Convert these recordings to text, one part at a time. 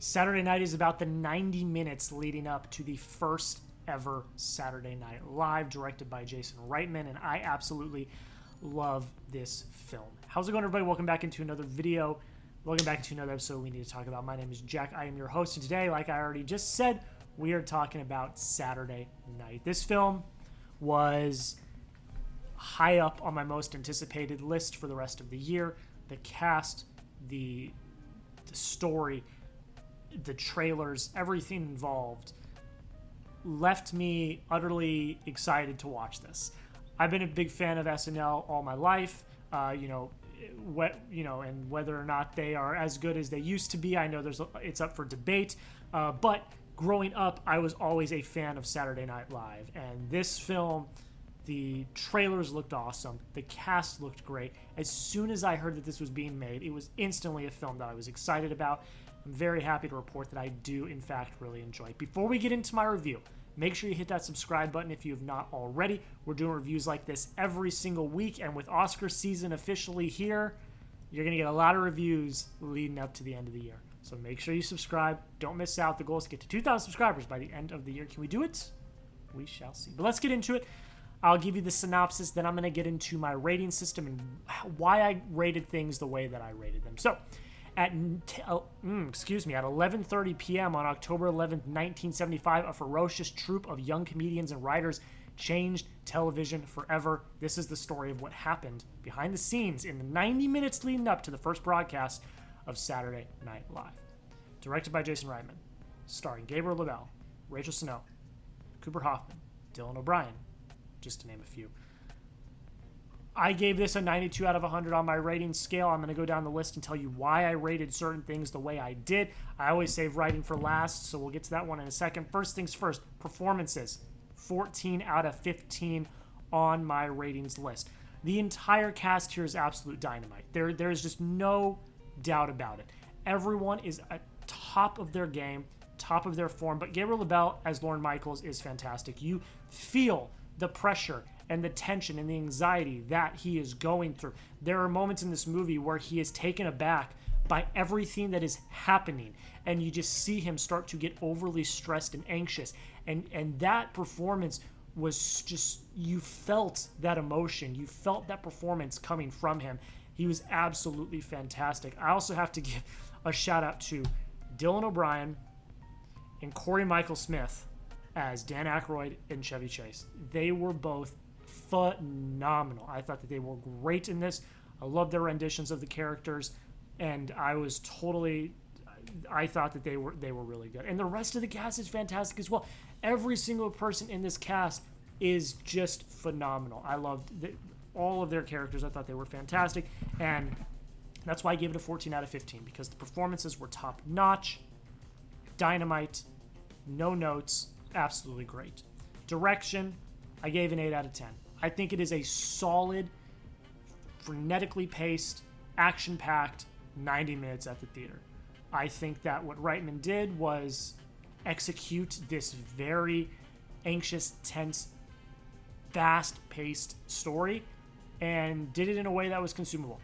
Saturday Night is about the 90 minutes leading up to the first ever Saturday Night Live, directed by Jason Reitman, and I absolutely love this film. How's it going, everybody? Welcome back into another video. Welcome back to another episode we need to talk about. My name is Jack. I am your host, and today, like I already just said, we are talking about Saturday Night. This film was high up on my most anticipated list for the rest of the year. The cast, the story, the trailers, everything involved left me utterly excited to watch this. I've been a big fan of SNL all my life, and whether or not they are as good as they used to be, I know it's up for debate. But growing up, I was always a fan of Saturday Night Live, and this film, the trailers looked awesome. The cast looked great. As soon as I heard that this was being made, it was instantly a film that I was excited about. I'm very happy to report that I do, in fact, really enjoy it. Before we get into my review, make sure you hit that subscribe button if you have not already. We're doing reviews like this every single week, and with Oscar season officially here, you're going to get a lot of reviews leading up to the end of the year. So make sure you subscribe. Don't miss out. The goal is to get to 2,000 subscribers by the end of the year. Can we do it? We shall see. But let's get into it. I'll give you the synopsis, then I'm going to get into my rating system and why I rated things the way that I rated them. So, at 11:30 p.m. on October 11th, 1975, a ferocious troupe of young comedians and writers changed television forever. This is the story of what happened behind the scenes in the 90 minutes leading up to the first broadcast of Saturday Night Live. Directed by Jason Reitman, starring Gabriel LaBelle, Rachel Sennott, Cooper Hoffman, Dylan O'Brien, just to name a few. I gave this a 92 out of 100 on my rating scale. I'm going to go down the list and tell you why I rated certain things the way I did. I always save writing for last, so we'll get to that one in a second. First things first, performances. 14 out of 15 on my ratings list. The entire cast here is absolute dynamite. There's just no doubt about it. Everyone is at top of their game, top of their form, but Gabriel LaBelle as Lorne Michaels is fantastic. You feel the pressure and the tension and the anxiety that he is going through. There are moments in this movie where he is taken aback by everything that is happening, and you just see him start to get overly stressed and anxious. And that performance was just, you felt that emotion. You felt that performance coming from him. He was absolutely fantastic. I also have to give a shout out to Dylan O'Brien and Cory Michael Smith as Dan Aykroyd and Chevy Chase. They were both phenomenal. I thought that they were great in this. I loved their renditions of the characters, and I thought that they were really good. And the rest of the cast is fantastic as well. Every single person in this cast is just phenomenal. I loved all of their characters. I thought they were fantastic, and that's why I gave it a 14 out of 15, because the performances were top notch, dynamite, no notes, absolutely great. Direction, I gave an 8 out of 10. I think it is a solid, frenetically paced, action-packed 90 minutes at the theater. I think that what Reitman did was execute this very anxious, tense, fast-paced story and did it in a way that was consumable.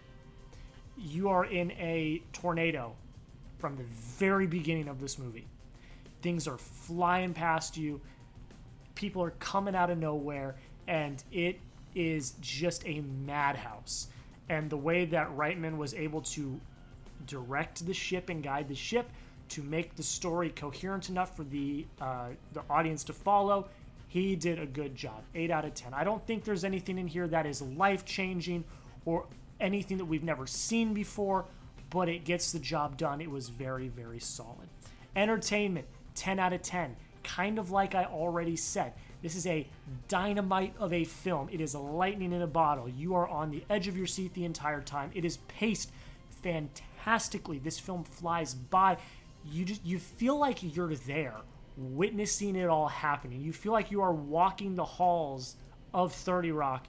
You are in a tornado from the very beginning of this movie. Things are flying past you. People are coming out of nowhere, and it is just a madhouse. And the way that Reitman was able to direct the ship and guide the ship to make the story coherent enough for the audience to follow, he did a good job. 8 out of 10. I don't think there's anything in here that is life-changing or anything that we've never seen before, but it gets the job done. It was very, very solid. Entertainment, 10 out of 10. Kind of like I already said, this is a dynamite of a film. It is lightning in a bottle. You are on the edge of your seat the entire time. It is paced fantastically. This film flies by. You feel like you're there, witnessing it all happening. You feel like you are walking the halls of 30 Rock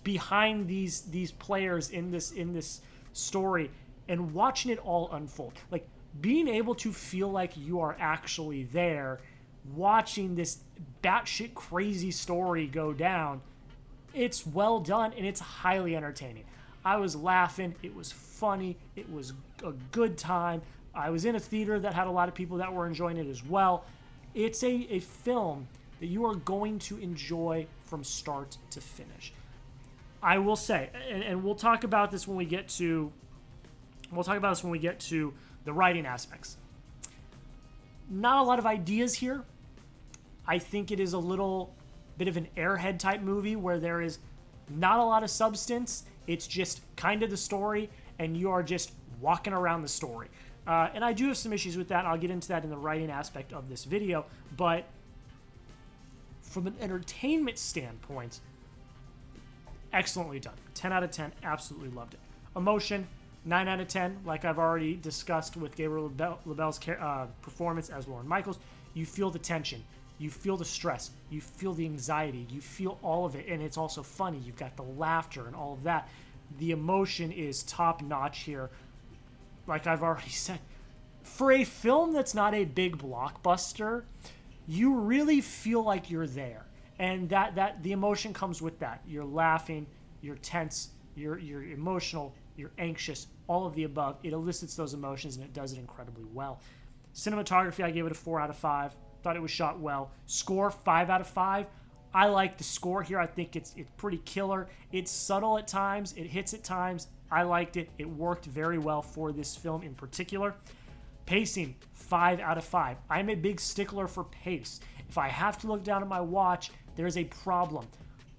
behind these players in this story and watching it all unfold. Like, being able to feel like you are actually there, watching this batshit crazy story go down, it's well done and it's highly entertaining. I was laughing. It was funny. It was a good time. I was in a theater that had a lot of people that were enjoying it as well. It's a film that you are going to enjoy from start to finish. I will say, and we'll talk about this when we get to the writing aspects. Not a lot of ideas here. I think it is a little bit of an airhead type movie where there is not a lot of substance. It's just kind of the story, and you are just walking around the story. And I do have some issues with that. I'll get into that in the writing aspect of this video. But from an entertainment standpoint, excellently done. 10 out of 10, absolutely loved it. Emotion, 9 out of 10, like I've already discussed with Gabriel LaBelle's performance as Lorne Michaels. You feel the tension. You feel the stress. You feel the anxiety. You feel all of it. And it's also funny. You've got the laughter and all of that. The emotion is top notch here. Like I've already said, for a film that's not a big blockbuster, you really feel like you're there. And that the emotion comes with that. You're laughing, you're tense, you're emotional, you're anxious, all of the above. It elicits those emotions, and it does it incredibly well. Cinematography, I gave it a 4 out of 5. Thought it was shot well. Score, 5 out of 5. I like the score here. I think it's pretty killer. It's subtle at times. It hits at times. I liked it. It worked very well for this film in particular. Pacing, 5 out of 5. I'm a big stickler for pace. If I have to look down at my watch, there's a problem.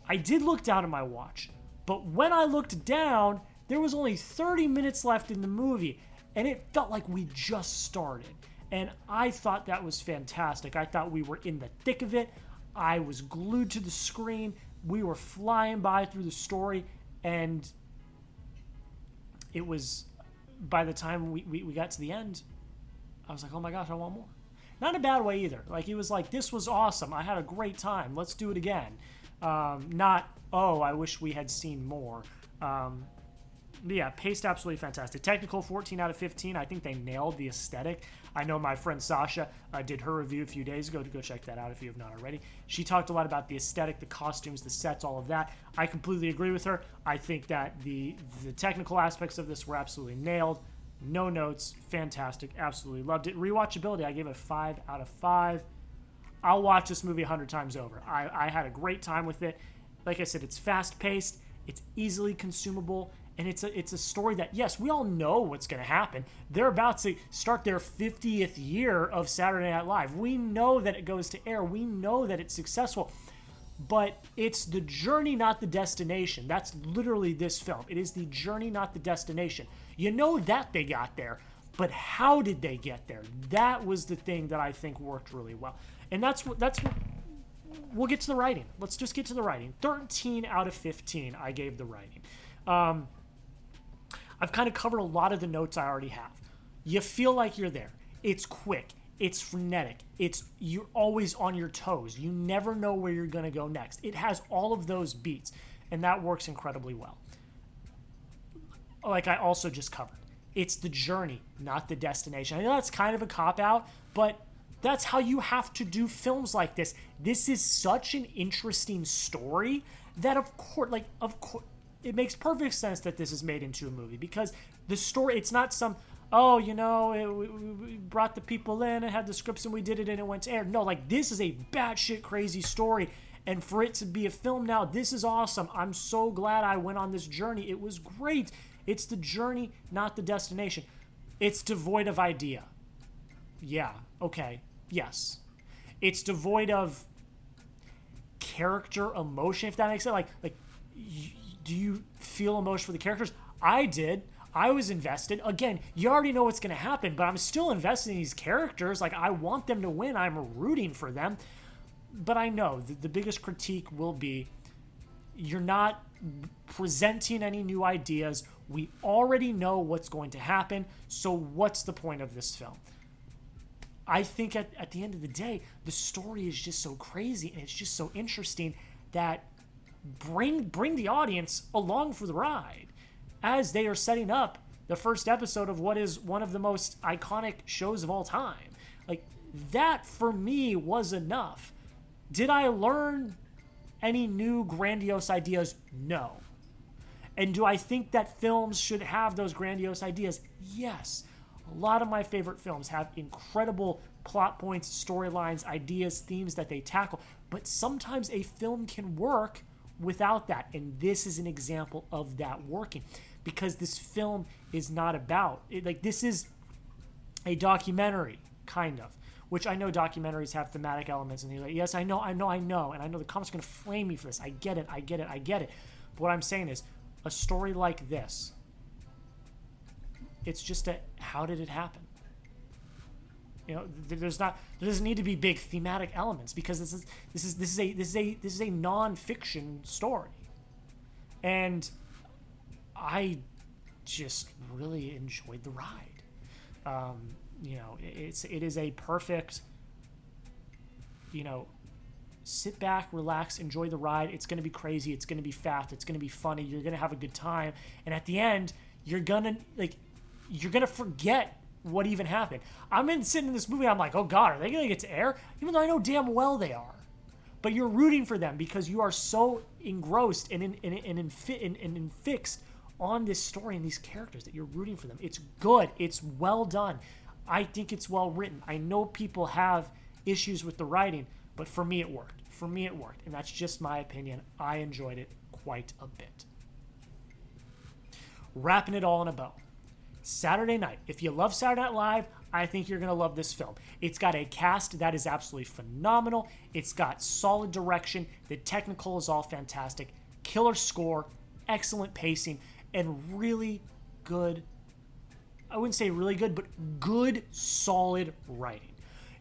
I did look down at my watch, but when I looked down, there was only 30 minutes left in the movie, and it felt like we just started. And I thought that was fantastic. I thought we were in the thick of it. I was glued to the screen. We were flying by through the story, and it was, by the time we got to the end, I was like, oh my gosh, I want more. Not in a bad way either. Like, it was like, this was awesome. I had a great time. Let's do it again. Not, oh, I wish we had seen more. But yeah, paced absolutely fantastic. Technical, 14 out of 15. I think they nailed the aesthetic. I know my friend Sasha did her review a few days ago. To go check that out if you have not already. She talked a lot about the aesthetic, the costumes, the sets, all of that. I completely agree with her. I think that the technical aspects of this were absolutely nailed. No notes, fantastic, absolutely loved it. Rewatchability, I gave it a 5 out of 5. I'll watch this movie 100 times over. I had a great time with it. Like I said, it's fast-paced, it's easily consumable, and it's a story that, yes, we all know what's going to happen. They're about to start their 50th year of Saturday Night Live. We know that it goes to air. We know that it's successful. But it's the journey, not the destination. That's literally this film. It is the journey, not the destination. You know that they got there, but how did they get there? That was the thing that I think worked really well. And that's what we'll get to the writing. Let's just get to the writing. 13 out of 15 I gave the writing. I've kind of covered a lot of the notes I already have. You feel like you're there. It's quick. It's frenetic. You're always on your toes. You never know where you're going to go next. It has all of those beats, and that works incredibly well. Like I also just covered, it's the journey, not the destination. I know that's kind of a cop-out, but that's how you have to do films like this. This is such an interesting story that, of course, it makes perfect sense that this is made into a movie, because the story, it's not some, oh, you know, we brought the people in and had the scripts and we did it and it went to air. No, like, this is a batshit crazy story, and for it to be a film now, this is awesome. I'm so glad I went on this journey. It was great. It's the journey, not the destination. It's devoid of idea. Yeah, okay, yes. It's devoid of character emotion, if that makes sense. Like, do you feel emotion for the characters? I did. I was invested. Again, you already know what's going to happen, but I'm still invested in these characters. Like, I want them to win. I'm rooting for them. But I know the biggest critique will be you're not presenting any new ideas. We already know what's going to happen, so what's the point of this film? I think at the end of the day, the story is just so crazy and it's just so interesting that bring the audience along for the ride as they are setting up the first episode of what is one of the most iconic shows of all time. Like, that for me was enough. Did I learn any new grandiose ideas? No. And do I think that films should have those grandiose ideas? Yes. A lot of my favorite films have incredible plot points, storylines, ideas, themes that they tackle, but sometimes a film can work without that, and this is an example of that working, because this film is not about it. Like, this is a documentary, kind of, which I know documentaries have thematic elements, and you're like, yes, I know, and I know the comments are going to flame me for this. I get it. But what I'm saying is, a story like this, it's just how did it happen? You know, there doesn't need to be big thematic elements, because this is a non-fiction story, and I just really enjoyed the ride. You know, it is a perfect, you know, sit back, relax, enjoy the ride. It's going to be crazy. It's going to be fast. It's going to be funny. You're going to have a good time. And at the end, you're going to forget what even happened. Sitting in this movie, I'm like, oh God, are they going to get to air? Even though I know damn well they are. But you're rooting for them because you are so engrossed and fixed on this story and these characters that you're rooting for them. It's good. It's well done. I think it's well written. I know people have issues with the writing, but for me it worked. And that's just my opinion. I enjoyed it quite a bit. Wrapping it all in a bow. Saturday night. If you love Saturday Night Live, I think you're going to love this film. It's got a cast that is absolutely phenomenal. It's got solid direction. The technical is all fantastic. Killer score, excellent pacing, and really good, I wouldn't say really good, but good, solid writing.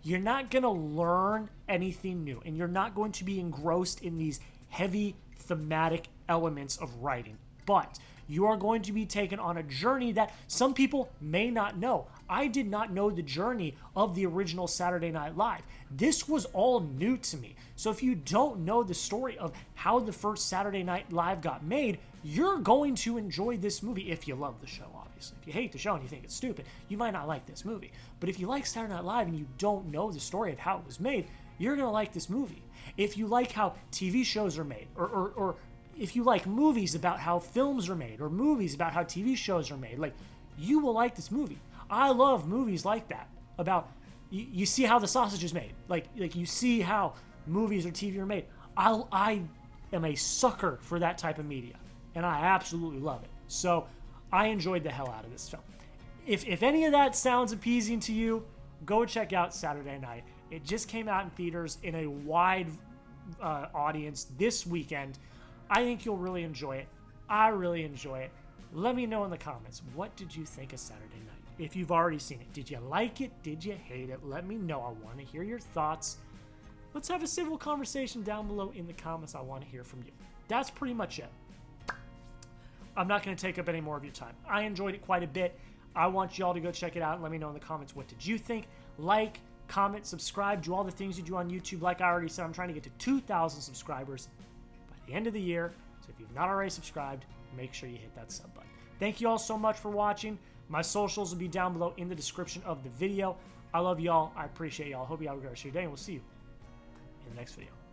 You're not going to learn anything new, and you're not going to be engrossed in these heavy thematic elements of writing, but you are going to be taken on a journey that some people may not know. I did not know the journey of the original Saturday Night Live. This was all new to me. So if you don't know the story of how the first Saturday Night Live got made, you're going to enjoy this movie if you love the show, obviously. If you hate the show and you think it's stupid, you might not like this movie. But if you like Saturday Night Live and you don't know the story of how it was made, you're going to like this movie. If you like how TV shows are made, or if you like movies about how films are made, or movies about how TV shows are made, like, you will like this movie. I love movies like that, about you see how the sausage is made, like you see how movies or TV are made. I am a sucker for that type of media, and I absolutely love it. So I enjoyed the hell out of this film. If any of that sounds appeasing to you, go check out Saturday Night. It just came out in theaters in a wide audience this weekend. I think you'll really enjoy it. I really enjoy it. Let me know in the comments, what did you think of Saturday Night? If you've already seen it, did you like it? Did you hate it? Let me know. I want to hear your thoughts. Let's have a civil conversation down below in the comments. I want to hear from you. That's pretty much it. I'm not going to take up any more of your time. I enjoyed it quite a bit. I want y'all to go check it out and let me know in the comments, what did you think? Like, comment, subscribe, do all the things you do on YouTube. Like I already said, I'm trying to get to 2,000 subscribers by the end of the year. So if you've not already subscribed, make sure you hit that sub button. Thank you all so much for watching. My socials will be down below in the description of the video. I love y'all. I appreciate y'all. Hope you have a great rest of your day, and we'll see you in the next video.